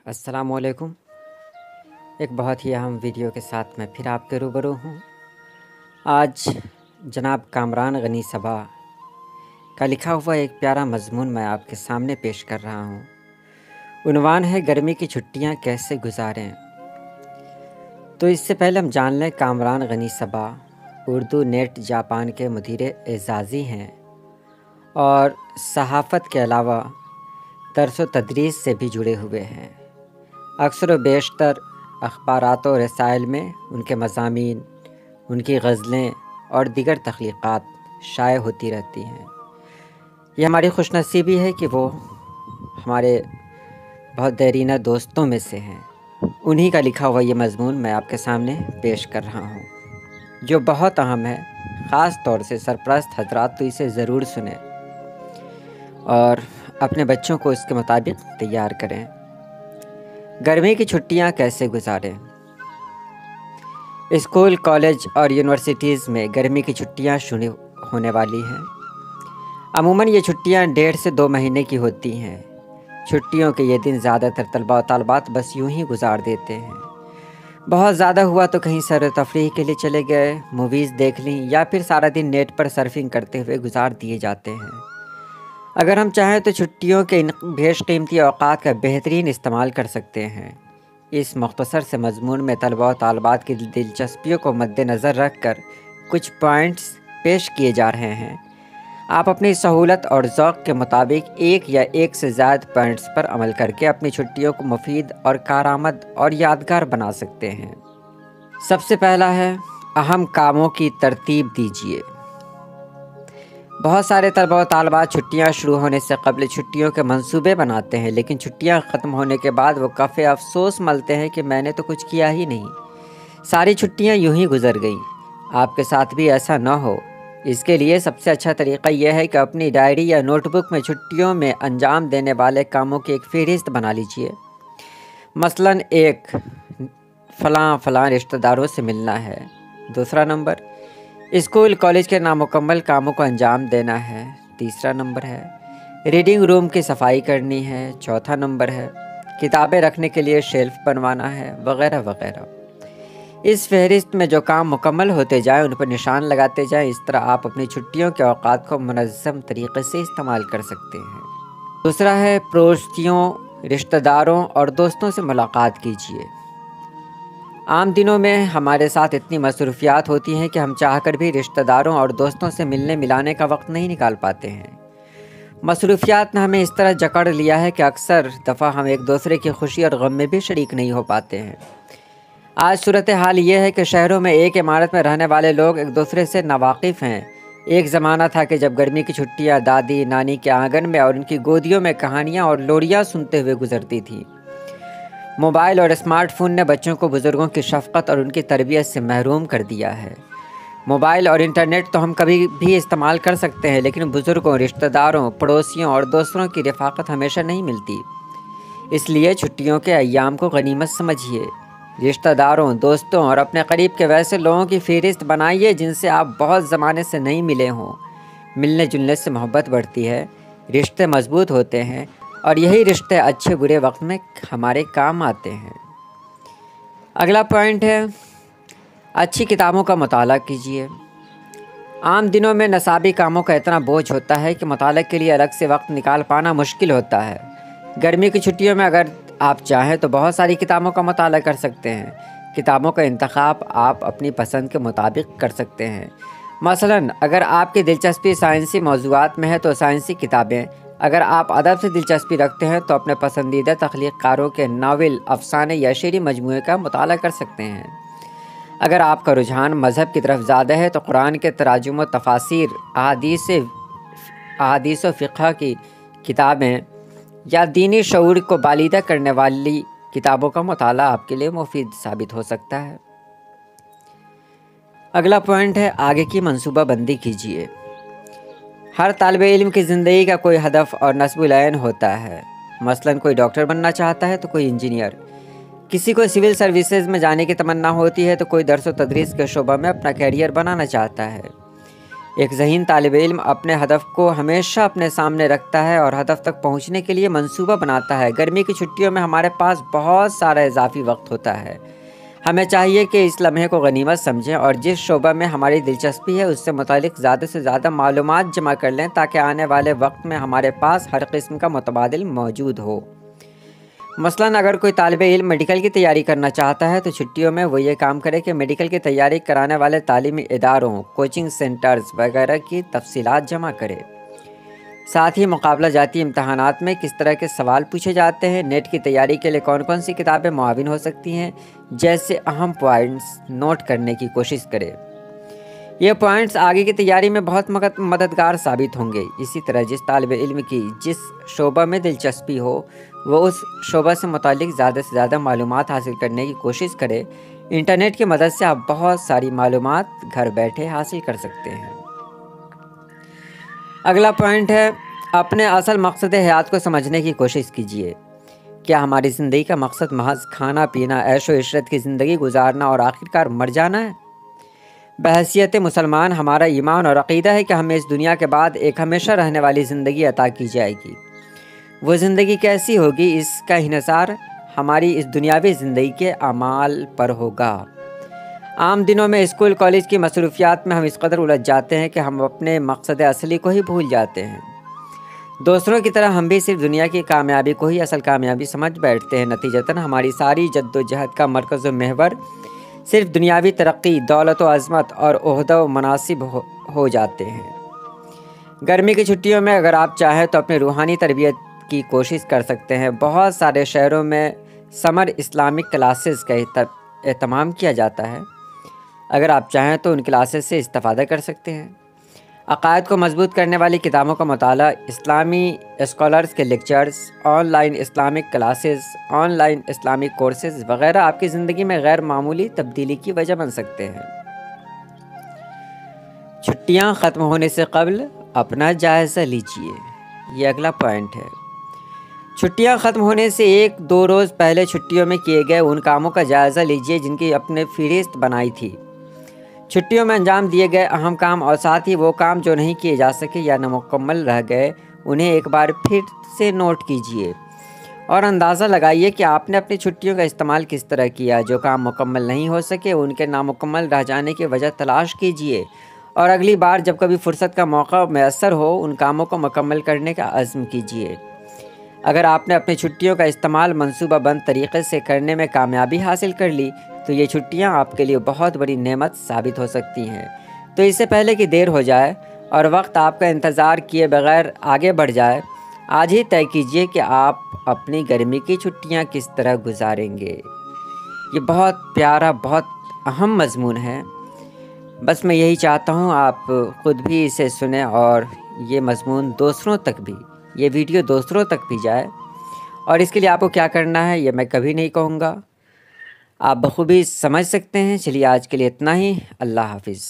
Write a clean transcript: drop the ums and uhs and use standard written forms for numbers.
अस्सलाम वालेकुम। एक बहुत ही अहम वीडियो के साथ मैं फिर आपके रूबरू हूँ। आज जनाब कामरान गनी सबा का लिखा हुआ एक प्यारा मज़मून मैं आपके सामने पेश कर रहा हूँ। उन्वान है गर्मी की छुट्टियाँ कैसे गुजारें। तो इससे पहले हम जान लें, कामरान गनी सबा उर्दू नेट जापान के मुदीर एजाज़ी हैं और सहाफ़त के अलावा दर्स व तदरीस से भी जुड़े हुए हैं। अक्सर व बेशतर अखबारात और रसाइल में उनके मज़ामीन, उनकी ग़ज़लें और दीगर तख्लीक़ात शाये होती रहती हैं। ये हमारी खुशनसीबी है कि वो हमारे बहुत देरीना दोस्तों में से हैं। उन्हीं का लिखा हुआ ये मज़मून मैं आपके सामने पेश कर रहा हूँ, जो बहुत अहम है। ख़ास तौर से सरपरस्त हज़रात तो इसे ज़रूर सुनें और अपने बच्चों को इसके मुताबिक तैयार करें। गर्मी की छुट्टियां कैसे गुजारें। स्कूल, कॉलेज और यूनिवर्सिटीज़ में गर्मी की छुट्टियां शुरू होने वाली हैं। अमूमन ये छुट्टियां 1.5 से 2 महीने की होती हैं। छुट्टियों के ये दिन ज़्यादातर तलबा और तालबात बस यूं ही गुजार देते हैं। बहुत ज़्यादा हुआ तो कहीं सैर तफरीह के लिए चले गए, मूवीज़ देख लीं या फिर सारा दिन नेट पर सर्फिंग करते हुए गुजार दिए जाते हैं। अगर हम चाहें तो छुट्टियों के इन बेशकीमती औक़ात का बेहतरीन इस्तेमाल कर सकते हैं। इस मुख्तसर से मज़मून में तलबा और तालबात की दिलचस्पियों को मद्देनज़र रख कर कुछ पॉइंट्स पेश किए जा रहे हैं। आप अपनी सहूलत और ज़ौक़ के मुताबिक एक या एक से ज़्यादा पॉइंट्स पर अमल करके अपनी छुट्टियों को मुफीद और कारआमद और यादगार बना सकते हैं। सबसे पहला है, अहम कामों की तरतीब दीजिए। बहुत सारे तलबा और तालबात छुट्टियां शुरू होने से कबल छुट्टियों के मंसूबे बनाते हैं, लेकिन छुट्टियां ख़त्म होने के बाद वो काफ़ी अफसोस मलते हैं कि मैंने तो कुछ किया ही नहीं, सारी छुट्टियां यूं ही गुजर गईं। आपके साथ भी ऐसा न हो, इसके लिए सबसे अच्छा तरीक़ा यह है कि अपनी डायरी या नोटबुक में छुट्टियों में अंजाम देने वाले कामों की एक फ़हरिस्त बना लीजिए। मसलन 1, फ़लाँ रिश्तेदारों से मिलना है। दूसरा नंबर, स्कूल कॉलेज के नामुकम्मल कामों को अंजाम देना है। तीसरा नंबर है, रीडिंग रूम की सफाई करनी है। चौथा नंबर है, किताबें रखने के लिए शेल्फ बनवाना है, वगैरह वगैरह। इस फहरिस्त में जो काम मुकम्मल होते जाएं उन पर निशान लगाते जाएं। इस तरह आप अपनी छुट्टियों के औक़ात को मुनज़्ज़म तरीक़े से इस्तेमाल कर सकते हैं। दूसरा है, पड़ोसियों, रिश्तेदारों और दोस्तों से मुलाक़ात कीजिए। आम दिनों में हमारे साथ इतनी मसरूफ़ियात होती हैं कि हम चाहकर भी रिश्तेदारों और दोस्तों से मिलने मिलाने का वक्त नहीं निकाल पाते हैं। मसरूफ़ियात ने हमें इस तरह जकड़ लिया है कि अक्सर दफ़ा हम एक दूसरे की खुशी और गम में भी शरीक नहीं हो पाते हैं। आज सूरत हाल ये है कि शहरों में एक इमारत में रहने वाले लोग एक दूसरे से नावाकिफ़ हैं। एक ज़माना था कि जब गर्मी की छुट्टियाँ दादी नानी के आंगन में और उनकी गोदियों में कहानियाँ और लोरियाँ सुनते हुए गुजरती थी। मोबाइल और स्मार्टफ़ोन ने बच्चों को बुज़ुर्गों की शफ़क़त और उनकी तरबियत से महरूम कर दिया है। मोबाइल और इंटरनेट तो हम कभी भी इस्तेमाल कर सकते हैं, लेकिन बुज़ुर्गों, रिश्तेदारों, पड़ोसियों और दोस्तों की रफ़ाक़त हमेशा नहीं मिलती। इसलिए छुट्टियों के अय्याम को गनीमत समझिए। रिश्तेदारों, दोस्तों और अपने करीब के वैसे लोगों की फ़हरिस्त बनाइए जिनसे आप बहुत ज़माने से नहीं मिले हों। मिलने जुलने से मोहब्बत बढ़ती है, रिश्ते मज़बूत होते हैं और यही रिश्ते अच्छे बुरे वक्त में हमारे काम आते हैं। अगला पॉइंट है, अच्छी किताबों का मुताला कीजिए। आम दिनों में नसाबी कामों का इतना बोझ होता है कि मुताले के लिए अलग से वक्त निकाल पाना मुश्किल होता है। गर्मी की छुट्टियों में अगर आप चाहें तो बहुत सारी किताबों का मुताला कर सकते हैं। किताबों का इंतखाब आप अपनी पसंद के मुताबिक कर सकते हैं। मसलन अगर आपकी दिलचस्पी साइंसी मौज़ूआत में है तो साइंसी किताबें, अगर आप अदब से दिलचस्पी रखते हैं तो अपने पसंदीदा तख्लीक़कारों के नावल, अफ़साने या शेरी मजमूए का मुताला कर सकते हैं। अगर आपका रुझान मज़हब की तरफ ज़्यादा है तो कुरान के तराजुम व तफ़ासीर, अहादीस व फ़िक़्ह की किताबें या दीनी शऊर को बालिदा करने वाली किताबों का मुताला आपके लिए मुफीद साबित हो सकता है। अगला पॉइंट है, आगे की मंसूबा बंदी कीजिए। हर तालिब इल्म की ज़िंदगी का कोई हदफ और नस्बुल ऐन होता है। मसलन कोई डॉक्टर बनना चाहता है तो कोई इंजीनियर, किसी को सिविल सर्विसेज में जाने की तमन्ना होती है तो कोई दर्स व तदरीस के शोबा में अपना कैरियर बनाना चाहता है। ایک ذہین طالب علم اپنے ہدف کو ہمیشہ اپنے سامنے رکھتا ہے اور ہدف تک پہنچنے کے لیے منصوبہ بناتا ہے۔ گرمی کی چھٹیوں میں ہمارے پاس بہت سارا اضافی وقت ہوتا ہے۔ ہمیں چاہیے کہ اس لمحے کو غنیمت سمجھیں اور جس شعبہ میں ہماری دلچسپی ہے اس سے متعلق زیادہ سے زیادہ معلومات جمع کر لیں تاکہ آنے والے وقت میں ہمارے پاس ہر قسم کا متبادل موجود ہو۔ مثلاً اگر کوئی طالب علم میڈیکل کی تیاری کرنا چاہتا ہے تو چھٹیوں میں وہ یہ کام کرے کہ میڈیکل کی تیاری کرانے والے تعلیمی اداروں، کوچنگ سینٹرز وغیرہ کی تفصیلات جمع کرے۔ ساتھ ہی مقابلہ جاتی امتحانات میں کس طرح کے سوال پوچھے جاتے ہیں، نیٹ کی تیاری کے لیے کون کون سی کتابیں معاون ہو سکتی ہیں، جیسے اہم پوائنٹس نوٹ کرنے کی کوشش کرے۔ یہ پوائنٹس آگے کی تیاری میں بہت مددگار ثابت ہوں گے۔ اسی طرح جس طالب علم کی جس شعبہ میں دلچسپی ہو وہ اس شعبہ سے متعلق زیادہ سے زیادہ معلومات حاصل کرنے کی کوشش کرے۔ انٹرنیٹ کی مدد سے آپ بہت ساری معلومات گھر بیٹھے حاصل کر سکتے ہیں۔ اگلا پوائنٹ ہے اپنے اصل مقصد حیات کو سمجھنے کی کوشش کیجیے۔ کیا ہماری زندگی کا مقصد محض کھانا پینا، عیش و عشرت کی زندگی گزارنا اور آخرکار مر جانا ہے؟ بحیثیت مسلمان ہمارا ایمان اور عقیدہ ہے کہ ہمیں اس دنیا کے بعد ایک ہمیشہ رہنے والی زندگی عطا کی جائے گی۔ وہ زندگی کیسی ہوگی اس کا انحصار ہماری اس دنیاوی زندگی کے اعمال پر ہوگا۔ عام دنوں میں اسکول کالج کی مصروفیات میں ہم اس قدر الجھ جاتے ہیں کہ ہم اپنے مقصد اصلی کو ہی بھول جاتے ہیں۔ دوسروں کی طرح ہم بھی صرف دنیا کی کامیابی کو ہی اصل کامیابی سمجھ بیٹھتے ہیں۔ نتیجتاً ہماری ساری جد و جہد کا مرکز و محور صرف دنیاوی ترقی، دولت و عظمت اور عہدہ و مناصب ہو جاتے ہیں۔ گرمی کی چھٹیوں میں اگر آپ چاہیں تو اپنی روحانی تربیت کی کوشش کر سکتے ہیں۔ بہت سارے شہروں میں سمر اسلامک کلاسز کا اہتمام کیا جاتا ہے۔ اگر آپ چاہیں تو ان کلاسز سے استفادہ کر سکتے ہیں۔ عقائد کو مضبوط کرنے والی کتابوں کا مطالعہ، اسلامی اسکالرز کے lectures, on line Islamic classes, on line Islamic courses وغیرہ آپ کی زندگی میں غیر معمولی تبدیلی کی وجہ بن سکتے ہیں۔ چھٹیاں ختم ہونے سے قبل اپنا جائزہ لیجیے۔ یہ اگلا پوائنٹ ہے۔ چھٹیاں ختم ہونے سے 1-2 روز پہلے چھٹیوں میں کیے گئے ان کاموں کا جائزہ لیجیے جن کی اپنے فہرست بنائی تھی۔ چھٹیوں میں انجام دیے گئے اہم کام اور ساتھ ہی وہ کام جو نہیں کیے جا سکے یا نامکمل رہ گئے انہیں ایک بار پھر سے نوٹ کیجیے اور اندازہ لگائیے کہ آپ نے اپنی چھٹیوں کا استعمال کس طرح کیا۔ جو کام مکمل نہیں ہو سکے ان کے نامکمل رہ جانے کی وجہ تلاش کیجیے اور اگلی بار جب کبھی فرصت کا موقع میسر ہو ان کاموں کو مکمل کرنے کا عزم کیجیے۔ اگر آپ نے اپنی چھٹیوں کا استعمال منصوبہ بند طریقے سے کرنے میں کامیابی حاصل کر لی تو یہ چھٹیاں آپ کے لیے بہت بڑی نعمت ثابت ہو سکتی ہیں۔ تو اس سے پہلے کہ دیر ہو جائے اور وقت آپ کا انتظار کیے بغیر آگے بڑھ جائے، آج ہی طے کیجیے کہ آپ اپنی گرمی کی چھٹیاں کس طرح گزاریں گے۔ یہ بہت پیارا، بہت اہم مضمون ہے۔ بس میں یہی چاہتا ہوں آپ خود بھی اسے سنیں اور یہ مضمون دوسروں تک بھی، یہ ویڈیو دوسروں تک بھی جائے۔ اور اس کے لیے آپ کو کیا کرنا ہے یہ میں کبھی نہیں کہوں گا، آپ بخوبی سمجھ سکتے ہیں۔ چلیے آج کے لیے اتنا ہی، اللہ حافظ۔